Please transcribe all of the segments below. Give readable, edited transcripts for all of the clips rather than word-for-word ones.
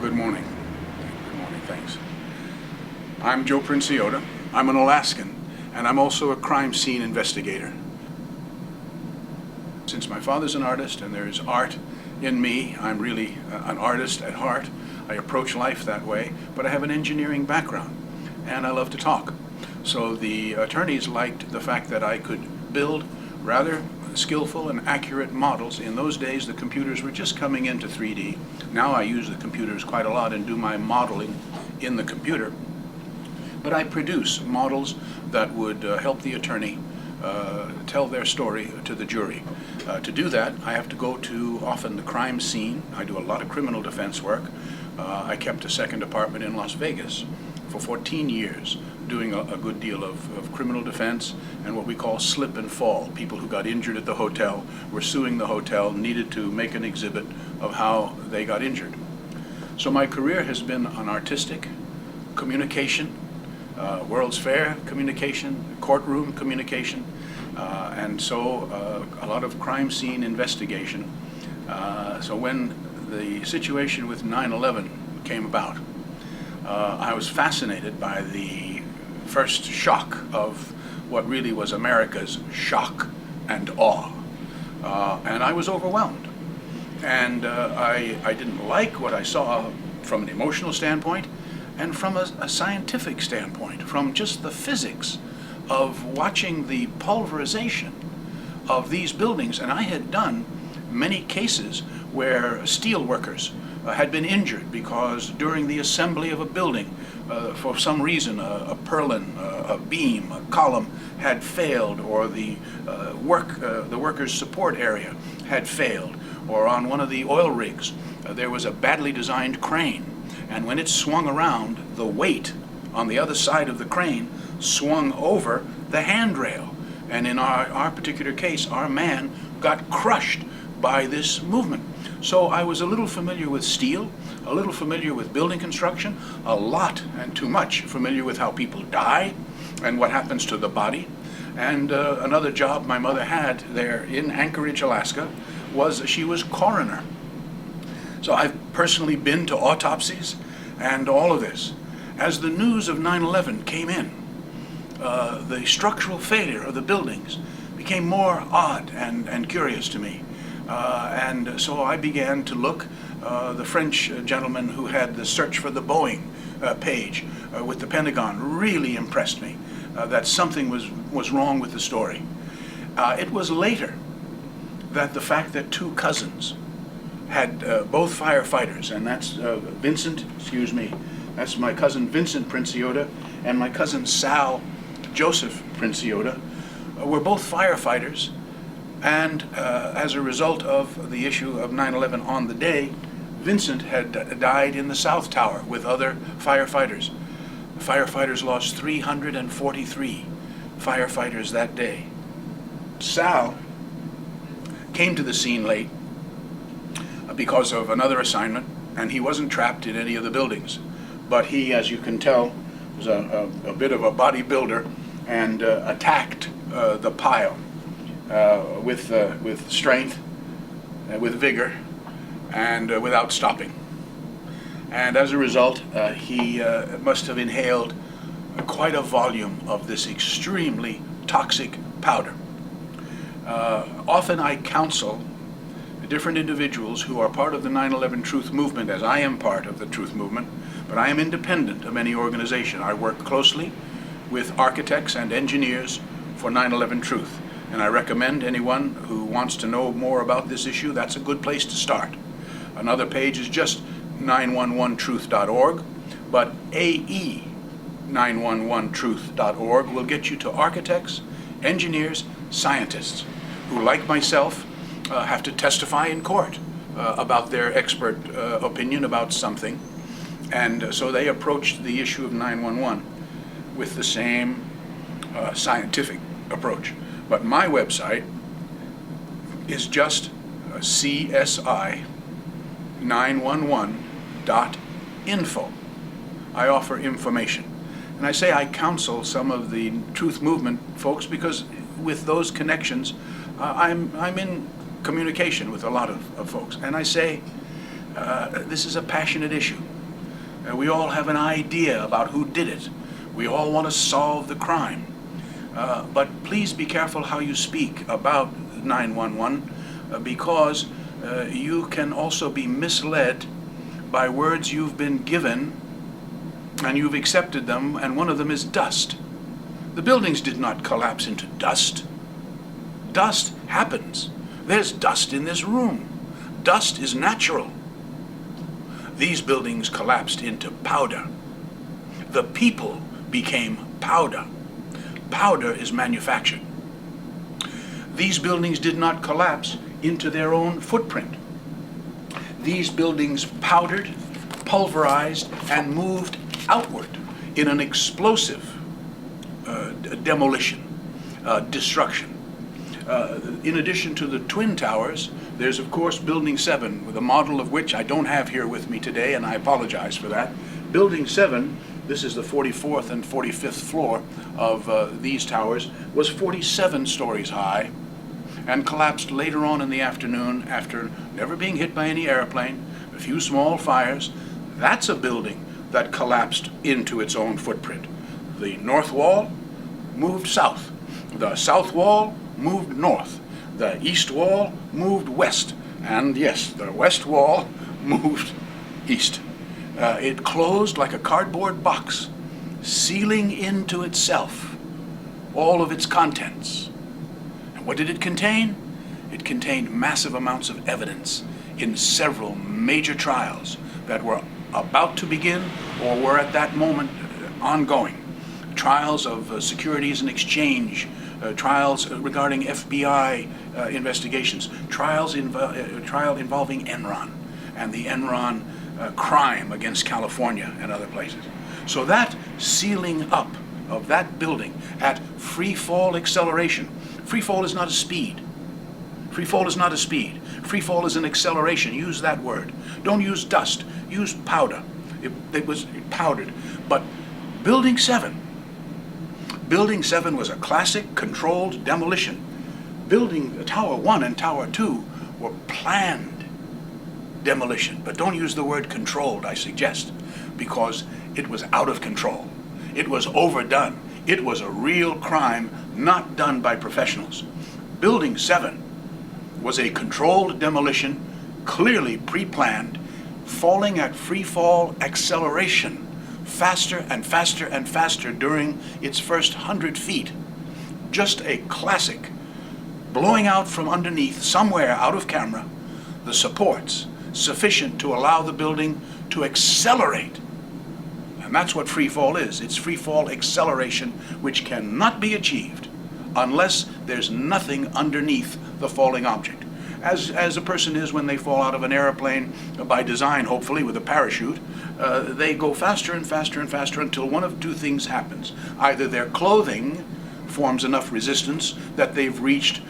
Good morning. Good morning, thanks. I'm Joe Princiotta. I'm an Alaskan, and I'm also a crime scene investigator. Since my father's an artist and there's art in me, I'm really an artist at heart. I approach life that way, but I have an engineering background, and I love to talk. So the attorneys liked the fact that I could build rather skillful and accurate models. In those days, the computers were just coming into 3D. Now I use the computers quite a lot and do my modeling in the computer. But I produce models that would help the attorney tell their story to the jury. To do that, I have to go to often the crime scene. I do a lot of criminal defense work. I kept a second apartment in Las Vegas for 14 years, doing a good deal of criminal defense and what we call slip and fall. People who got injured at the hotel were suing the hotel, needed to make an exhibit of how they got injured. So my career has been on artistic, communication, World's Fair communication, courtroom communication, and so a lot of crime scene investigation. So when the situation with 9/11 came about, I was fascinated by the first shock of what really was America's shock and awe. And I was overwhelmed. And I didn't like what I saw from an emotional standpoint and from a scientific standpoint, from just the physics of watching the pulverization of these buildings. And I had done many cases where steel workers had been injured because during the assembly of a building, for some reason, a purlin, a beam, a column had failed, or the workers' support area had failed, or on one of the oil rigs, there was a badly designed crane, and when it swung around, the weight on the other side of the crane swung over the handrail, and in our particular case, our man got crushed by this movement. So I was a little familiar with steel, a little familiar with building construction, a lot and too much familiar with how people die and what happens to the body. And another job my mother had there in Anchorage, Alaska, was she was coroner. So I've personally been to autopsies and all of this. As the news of 9/11 came in, the structural failure of the buildings became more odd and curious to me. And so I began to look. The French gentleman who had the Search for the Boeing page with the Pentagon really impressed me that something was wrong with the story. It was later that the fact that two cousins had both firefighters, and that's that's my cousin Vincent Princiotta and my cousin Josef Princiotta, were both firefighters. And as a result of the issue of 9/11 on the day, Vincent had died in the South Tower with other firefighters. The firefighters lost 343 firefighters that day. Sal came to the scene late because of another assignment, and he wasn't trapped in any of the buildings. But he, as you can tell, was a bit of a bodybuilder and attacked the pile. With strength, with vigor, and without stopping. And as a result, he must have inhaled quite a volume of this extremely toxic powder. Often I counsel different individuals who are part of the 9/11 Truth Movement, as I am part of the Truth Movement, but I am independent of any organization. I work closely with architects and engineers for 9/11 Truth. And I recommend anyone who wants to know more about this issue, that's a good place to start. Another page is just 911truth.org, but AE911truth.org will get you to architects, engineers, scientists who, like myself, have to testify in court about their expert opinion about something. And so they approach the issue of 911 with the same scientific approach. But my website is just csi911.info. I offer information. And I say I counsel some of the Truth Movement folks because with those connections, I'm in communication with a lot of folks. And I say, this is a passionate issue. We all have an idea about who did it. We all want to solve the crime. But please be careful how you speak about 911 because you can also be misled by words you've been given and you've accepted them, and one of them is dust. The buildings did not collapse into dust. Dust happens. There's dust in this room. Dust is natural. These buildings collapsed into powder. The people became powder. Powder is manufactured. These buildings did not collapse into their own footprint. These buildings powdered, pulverized, and moved outward in an explosive demolition, destruction. In addition to the Twin Towers, there's of course Building 7, with a model of which I don't have here with me today, and I apologize for that. Building 7, this is the 44th and 45th floor of these towers, was 47 stories high and collapsed later on in the afternoon after never being hit by any airplane, a few small fires. That's a building that collapsed into its own footprint. The north wall moved south. The south wall moved north. The east wall moved west. And yes, the west wall moved east. It closed like a cardboard box, sealing into itself all of its contents. And what did it contain? It contained massive amounts of evidence in several major trials that were about to begin or were at that moment ongoing. Trials of Securities and Exchange, trials regarding FBI investigations, trial involving Enron and the Enron crime against California and other places. So that sealing up of that building at free fall acceleration. Free fall is not a speed. Free fall is not a speed. Free fall is an acceleration. Use that word. Don't use dust. Use powder. It was powdered. But Building 7 was a classic controlled demolition. Building Tower 1 and Tower 2 were planned demolition. But don't use the word controlled, I suggest, because it was out of control. It was overdone. It was a real crime not done by professionals. Building 7 was a controlled demolition, clearly pre-planned, falling at free fall acceleration, faster and faster and faster during its first 100 feet. Just a classic, blowing out from underneath, somewhere out of camera, the supports sufficient to allow the building to accelerate. And that's what free fall is. It's free fall acceleration, which cannot be achieved unless there's nothing underneath the falling object. As a person is when they fall out of an airplane, by design hopefully with a parachute, they go faster and faster and faster until one of two things happens. Either their clothing forms enough resistance that they've reached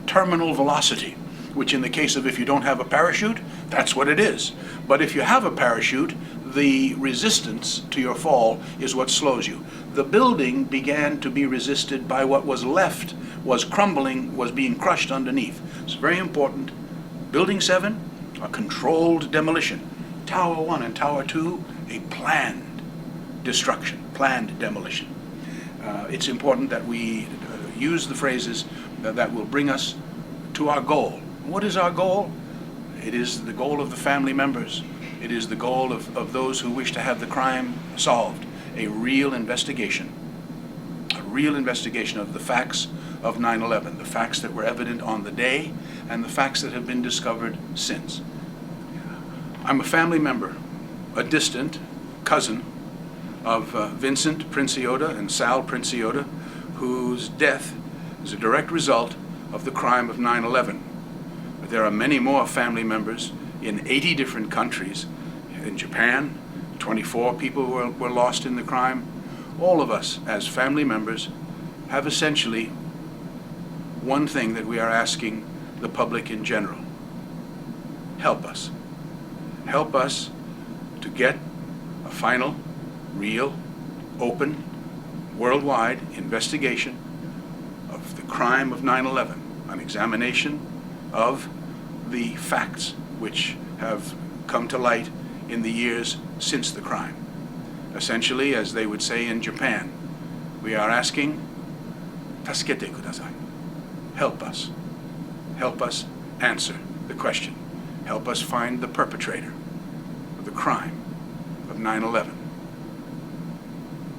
terminal velocity, which in the case of if you don't have a parachute, that's what it is. But if you have a parachute, the resistance to your fall is what slows you. The building began to be resisted by what was left, was crumbling, was being crushed underneath. It's very important. Building 7, a controlled demolition. Tower 1 and Tower 2, a planned destruction, planned demolition. It's important that we use the phrases that will bring us to our goal. What is our goal? It is the goal of the family members. It is the goal of those who wish to have the crime solved. A real investigation of the facts of 9/11, the facts that were evident on the day and the facts that have been discovered since. I'm a family member, a distant cousin of Vincent Princiotta and Sal Princiotta, whose death is a direct result of the crime of 9/11. But there are many more family members in 80 different countries. In Japan, 24 people were lost in the crime. All of us, as family members, have essentially one thing that we are asking the public in general. Help us. Help us to get a final, real, open, worldwide investigation of the crime of 9/11, an examination of the facts which have come to light in the years since the crime. Essentially, as they would say in Japan, we are asking, "Tasukete kudasai." Help us. Help us answer the question. Help us find the perpetrator of the crime of 9/11.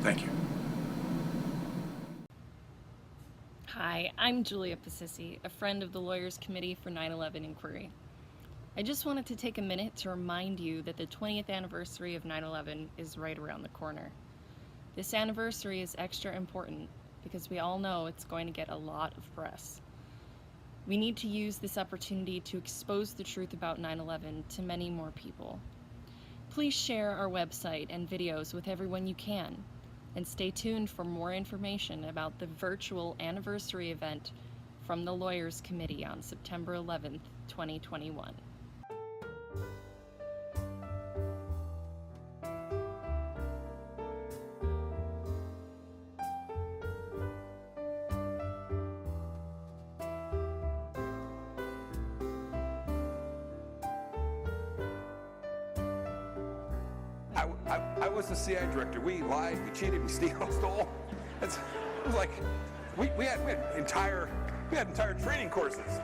Thank you. Hi, I'm Julia Pasisi, a friend of the Lawyers Committee for 9/11 Inquiry. I just wanted to take a minute to remind you that the 20th anniversary of 9/11 is right around the corner. This anniversary is extra important because we all know it's going to get a lot of press. We need to use this opportunity to expose the truth about 9/11 to many more people. Please share our website and videos with everyone you can, and stay tuned for more information about the virtual anniversary event from the Lawyers Committee on September 11th, 2021. I was the CI director. We lied, we cheated, we stole. It was like we had entire training courses.